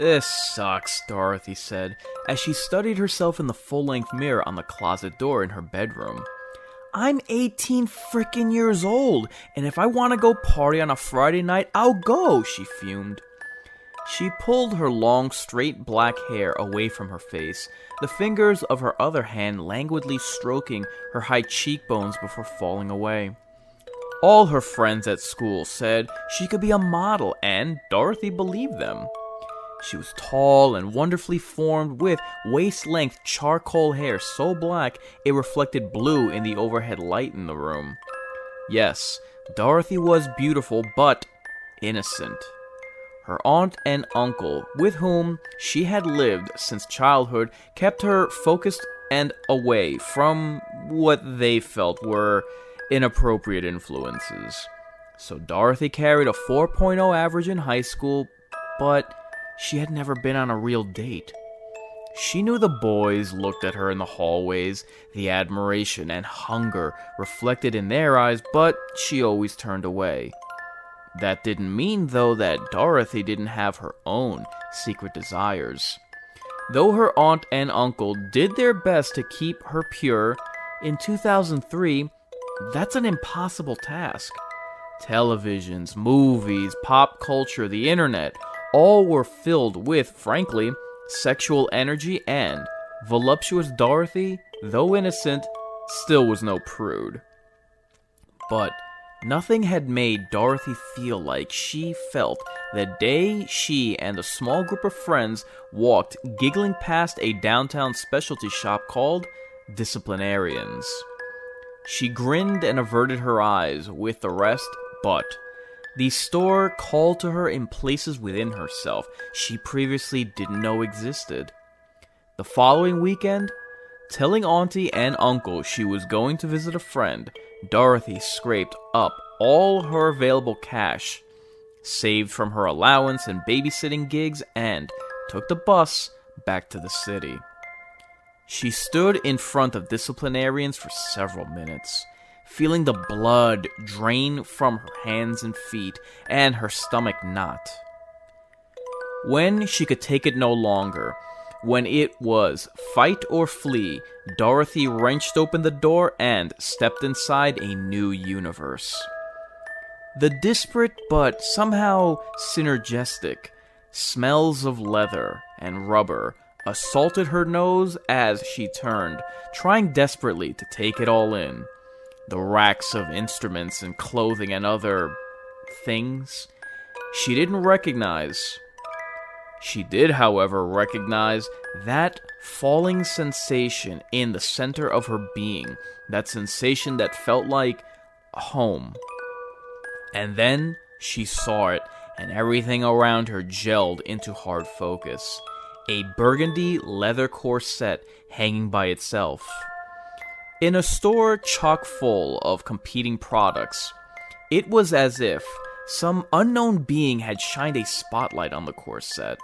"This sucks," Dorothy said, as she studied herself in the full-length mirror on the closet door in her bedroom. "I'm 18 frickin' years old, and if I want to go party on a Friday night, I'll go," she fumed. She pulled her long, straight black hair away from her face, the fingers of her other hand languidly stroking her high cheekbones before falling away. All her friends at school said she could be a model, and Dorothy believed them. She was tall and wonderfully formed, with waist-length charcoal hair so black it reflected blue in the overhead light in the room. Yes, Dorothy was beautiful, but innocent. Her aunt and uncle, with whom she had lived since childhood, kept her focused and away from what they felt were inappropriate influences. So Dorothy carried a 4.0 average in high school, but she had never been on a real date. She knew the boys looked at her in the hallways, the admiration and hunger reflected in their eyes, but she always turned away. That didn't mean, though, that Dorothy didn't have her own secret desires. Though her aunt and uncle did their best to keep her pure, in 2003, that's an impossible task. Televisions, movies, pop culture, the internet, all were filled with, frankly, sexual energy, and voluptuous Dorothy, though innocent, still was no prude. But nothing had made Dorothy feel like she felt the day she and a small group of friends walked giggling past a downtown specialty shop called Disciplinarians. She grinned and averted her eyes with the rest, but the store called to her in places within herself she previously didn't know existed. The following weekend, telling Auntie and Uncle she was going to visit a friend, Dorothy scraped up all her available cash, saved from her allowance and babysitting gigs, and took the bus back to the city. She stood in front of Disciplinarians for several minutes, feeling the blood drain from her hands and feet, and her stomach knot. When she could take it no longer, when it was fight or flee, Dorothy wrenched open the door and stepped inside a new universe. The disparate but somehow synergistic smells of leather and rubber assaulted her nose as she turned, trying desperately to take it all in. The racks of instruments and clothing and other things she didn't recognize. She did, however, recognize that falling sensation in the center of her being, that sensation that felt like home. And then she saw it, and everything around her gelled into hard focus. A burgundy leather corset hanging by itself. In a store chock full of competing products, it was as if some unknown being had shined a spotlight on the corset.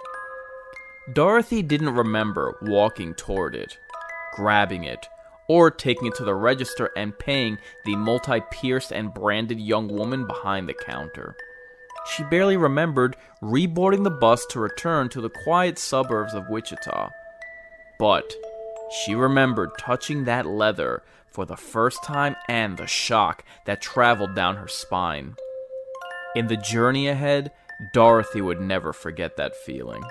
Dorothy didn't remember walking toward it, grabbing it, or taking it to the register and paying the multi-pierced and branded young woman behind the counter. She barely remembered reboarding the bus to return to the quiet suburbs of Wichita. But she remembered touching that leather for the first time and the shock that traveled down her spine. In the journey ahead, Dorothy would never forget that feeling.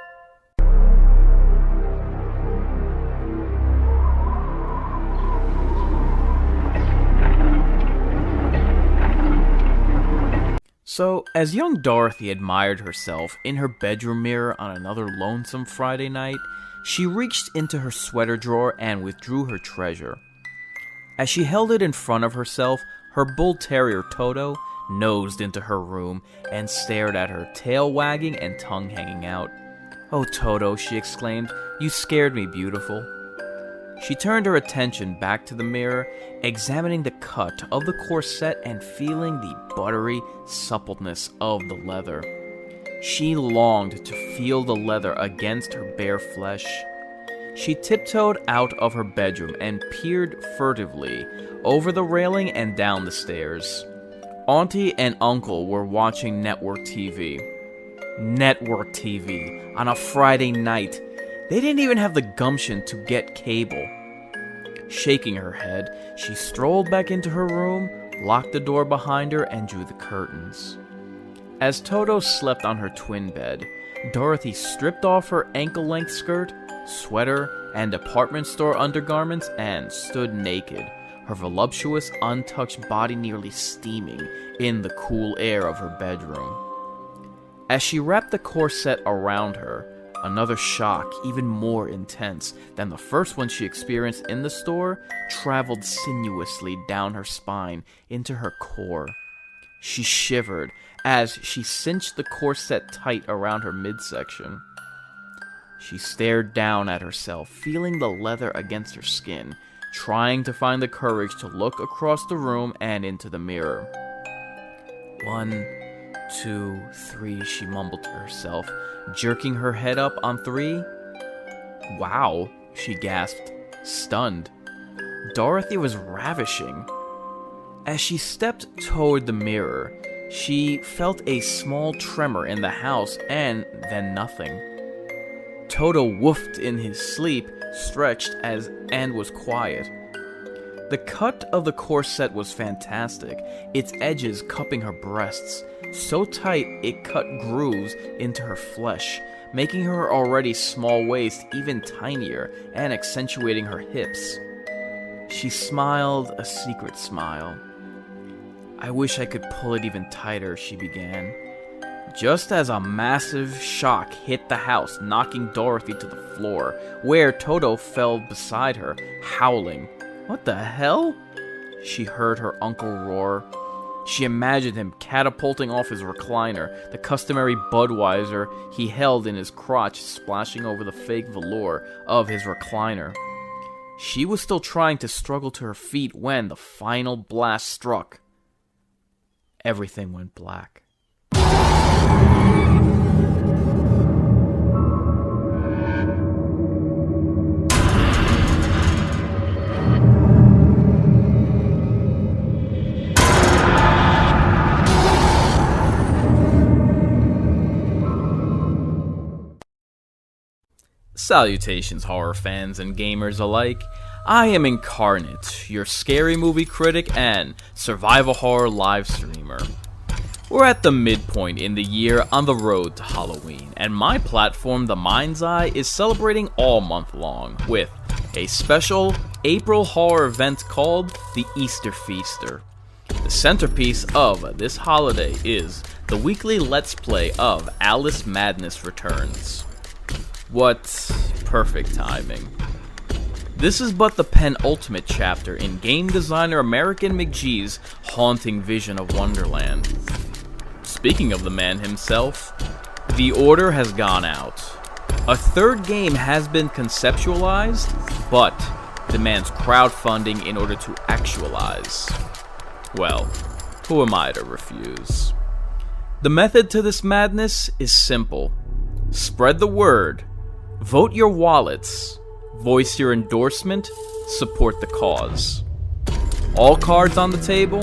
So, as young Dorothy admired herself in her bedroom mirror on another lonesome Friday night, she reached into her sweater drawer and withdrew her treasure. As she held it in front of herself, her bull terrier Toto nosed into her room and stared at her, tail wagging and tongue hanging out. "Oh, Toto," she exclaimed, "you scared me, beautiful." She turned her attention back to the mirror, examining the cut of the corset and feeling the buttery suppleness of the leather. She longed to feel the leather against her bare flesh. She tiptoed out of her bedroom and peered furtively over the railing and down the stairs. Auntie and Uncle were watching network TV. Network TV on a Friday night. They didn't even have the gumption to get cable. Shaking her head, she strolled back into her room, locked the door behind her, and drew the curtains. As Toto slept on her twin bed, Dorothy stripped off her ankle-length skirt, sweater, and department store undergarments and stood naked, her voluptuous, untouched body nearly steaming in the cool air of her bedroom. As she wrapped the corset around her, another shock, even more intense than the first one she experienced in the store, traveled sinuously down her spine into her core. She shivered as she cinched the corset tight around her midsection. She stared down at herself, feeling the leather against her skin, trying to find the courage to look across the room and into the mirror. 1, 2, 3, she mumbled to herself, jerking her head up on 3. Wow, she gasped, stunned. Dorothy was ravishing. As she stepped toward the mirror, she felt a small tremor in the house and then nothing. Toto woofed in his sleep, stretched and was quiet. The cut of the corset was fantastic, its edges cupping her breasts, so tight it cut grooves into her flesh, making her already small waist even tinier and accentuating her hips. She smiled a secret smile. "I wish I could pull it even tighter," she began. Just as a massive shock hit the house, knocking Dorothy to the floor, where Toto fell beside her, howling. "What the hell?" she heard her uncle roar. She imagined him catapulting off his recliner, the customary Budweiser he held in his crotch splashing over the fake velour of his recliner. She was still trying to struggle to her feet when the final blast struck. Everything went black. Salutations, horror fans and gamers alike. I am Inkarnate, your scary movie critic and survival horror live streamer. We're at the midpoint in the year on the road to Halloween, and my platform, The Mind's Eye, is celebrating all month long with a special April horror event called the Easter Feaster. The centerpiece of this holiday is the weekly Let's Play of Alice Madness Returns. What perfect timing. This is but the penultimate chapter in game designer American McGee's haunting vision of Wonderland. Speaking of the man himself, the order has gone out. A third game has been conceptualized, but demands crowdfunding in order to actualize. Well, who am I to refuse? The method to this madness is simple. Spread the word. Vote your wallets, voice your endorsement, support the cause. All cards on the table?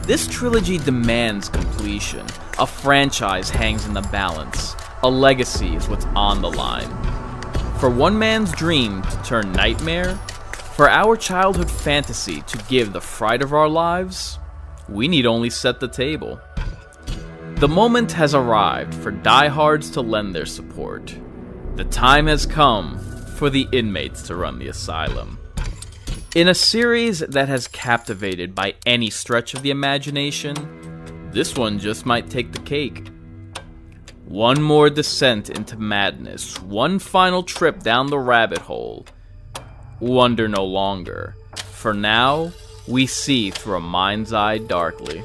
This trilogy demands completion. A franchise hangs in the balance. A legacy is what's on the line. For one man's dream to turn nightmare, for our childhood fantasy to give the fright of our lives, we need only set the table. The moment has arrived for diehards to lend their support. The time has come for the inmates to run the asylum. In a series that has captivated by any stretch of the imagination, this one just might take the cake. One more descent into madness, one final trip down the rabbit hole. Wonder no longer, for now we see through a mind's eye darkly.